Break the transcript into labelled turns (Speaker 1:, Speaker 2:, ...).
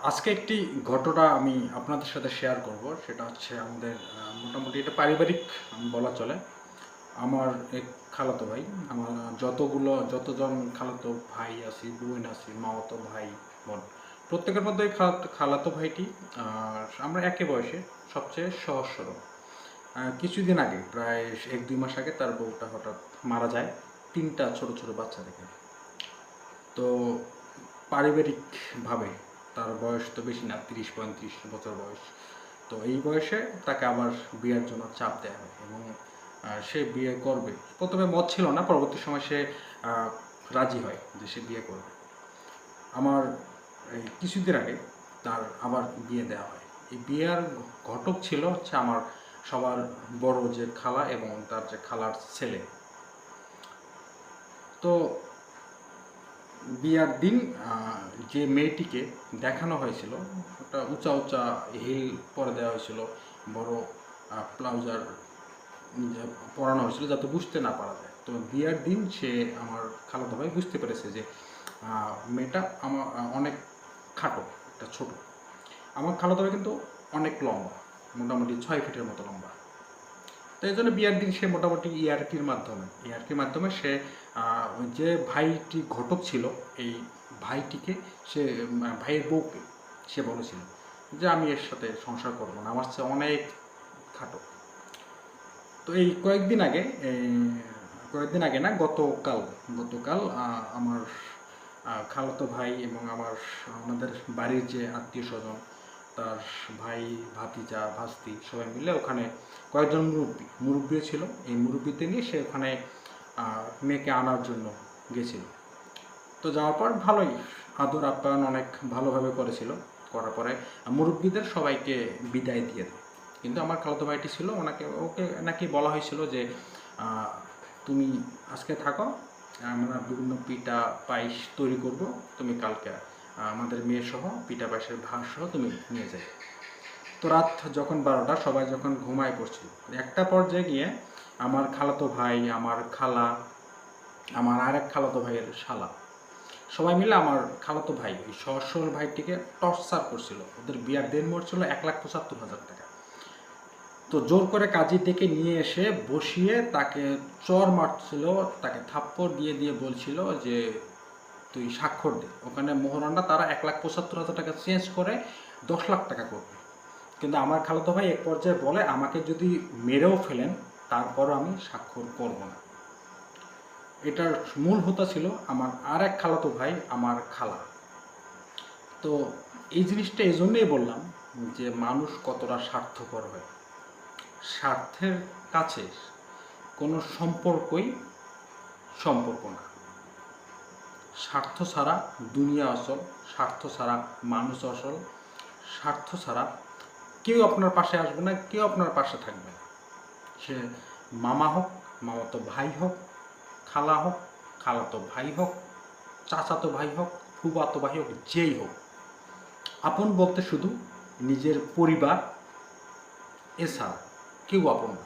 Speaker 1: আজকে একটি ঘটনা আমি আপনাদের সাথে শেয়ার করব। সেটা হচ্ছে আমাদের মোটামুটি এটা পারিবারিক বলা চলে। আমার এক খালাতো ভাই, আমার যতজন খালাতো ভাই আছি, বোন আছি, মামাতো ভাই, বোন, প্রত্যেকের মধ্যে খালাতো ভাইটি আমরা একই বয়সে, সবচেয়ে সহজ সরল। কিছুদিন আগে, প্রায় 1-2 মাস আগে তার বউটা হঠাৎ মারা যায়, 3টা ছোট ছোট বাচ্চা রেখে। তো পারিবারিকভাবে তার বয়স তো বেশি না, 30-35 বছর বয়স। তো এই বয়সে তাকে আবার বিয়ের জন্য চাপ দেওয়া হয় এবং সে বিয়ে করবে। প্রথমে মত ছিল না, পরবর্তী সময় সে রাজি হয় যে সে বিয়ে করবে। আমার এই কিছুদিন আগে তার আবার বিয়ে দেওয়া হয়। এই বিয়ের ঘটক ছিল হচ্ছে আমার সবার বড় যে খালা এবং তার যে খালার ছেলে। তো বিয়ার দিন যে মেয়েটিকে দেখানো হয়েছিল, ওটা উঁচা উঁচা হিল পরে দেওয়া হয়েছিল, বড় ব্লাউজার পরানো হয়েছিল যাতে বুঝতে না পারা যায়। তো বিয়ার দিন সে আমার খালাতো ভাই বুঝতে পেরেছে যে মেয়েটা আমার অনেক খাটো, একটা ছোট। আমার খালাতো ভাই কিন্তু অনেক লম্বা, মোটামুটি 6 ফিটের মতো লম্বা। তো এই জন্য বিয়ার দিন সে মোটামুটি ইয়ার্কির মাধ্যমে সে যে ভাইটি ঘটক ছিল, এই ভাইটিকে সে ভাইয়ের বউকে সে বলেছিল যে আমি এর সাথে সংসার করবো না, আমার চেয়ে অনেক খাটো। তো এই কয়েকদিন আগে না, গতকাল গতকাল আমার খালাতো ভাই এবং আমাদের বাড়ির যে আত্মীয় স্বজন, তার ভাই, ভাতিজা, ভাস্তি সবাই মিলে ওখানে কয়েকজন মুরব্বী ছিল। এই মুরব্বীতে নিয়ে সে ওখানে মেয়েকে আনার জন্য গেছিল। তো যাওয়ার পর ভালোই আদর আপ্যায়ন অনেক ভালোভাবে করেছিল। করার পরে মুরব্বীদের সবাইকে বিদায় দিয়ে দেয়। কিন্তু আমার খালাতো ভাইটি ছিল, ওকে নাকি বলা হয়েছিল যে তুমি আজকে থাকো, আমরা বিভিন্ন পিঠা পায়েস তৈরি করব, তুমি কালকে আমাদের মেয়ের সহ পিঠা পায়েসের ভাগ সহ তুমি নিয়ে যাই। তো রাত যখন 12টা, সবাই যখন ঘুমায় পড়ছিল, একটা পর্যায়ে গিয়ে আমার খালাতো ভাই, আমার খালা, আমার আরেক খালাতো ভাইয়ের শালা, সবাই মিলে আমার খালাতো ভাই, ওই সহজ ভাইটিকে টর্চার করছিল। ওদের বিয়ার দেনমোহর ছিল 1,75,000 টাকা। তো জোর করে কাজী ডেকে নিয়ে এসে বসিয়ে তাকে চর মারছিল, তাকে থাপ্পড় দিয়ে দিয়ে বলছিল যে তুই স্বাক্ষর দে। ওখানে মোহরানটা তারা 1,75,000 টাকা চেঞ্জ করে 10 লাখ টাকা করবে। কিন্তু আমার খালাতো ভাই এক পর্যায়ে বলে, আমাকে যদি মেরেও ফেলেন তারপরও আমি স্বাক্ষর করব না। এটার মূল হোতা ছিল আমার আর এক খালাতো ভাই, আমার খালা। তো এই জিনিসটা এই জন্যই বললাম যে মানুষ কতটা স্বার্থপর হয়। স্বার্থের কাছে কোনো সম্পর্কই সম্পর্ক না। স্বার্থ ছাড়া দুনিয়া অচল, স্বার্থ ছাড়া মানুষ অচল, স্বার্থ ছাড়া কেউ আপনার পাশে আসবে না, কেউ আপনার পাশে থাকবে না। সে মামা হোক, মামাতো ভাই হোক, খালা হোক, খালাতো ভাই হোক, চাচাতো ভাই হোক, ফুফাতো ভাই হোক, যেই হোক। আপন বলতে শুধু নিজের পরিবার, এছাড়া কেউ আপন না।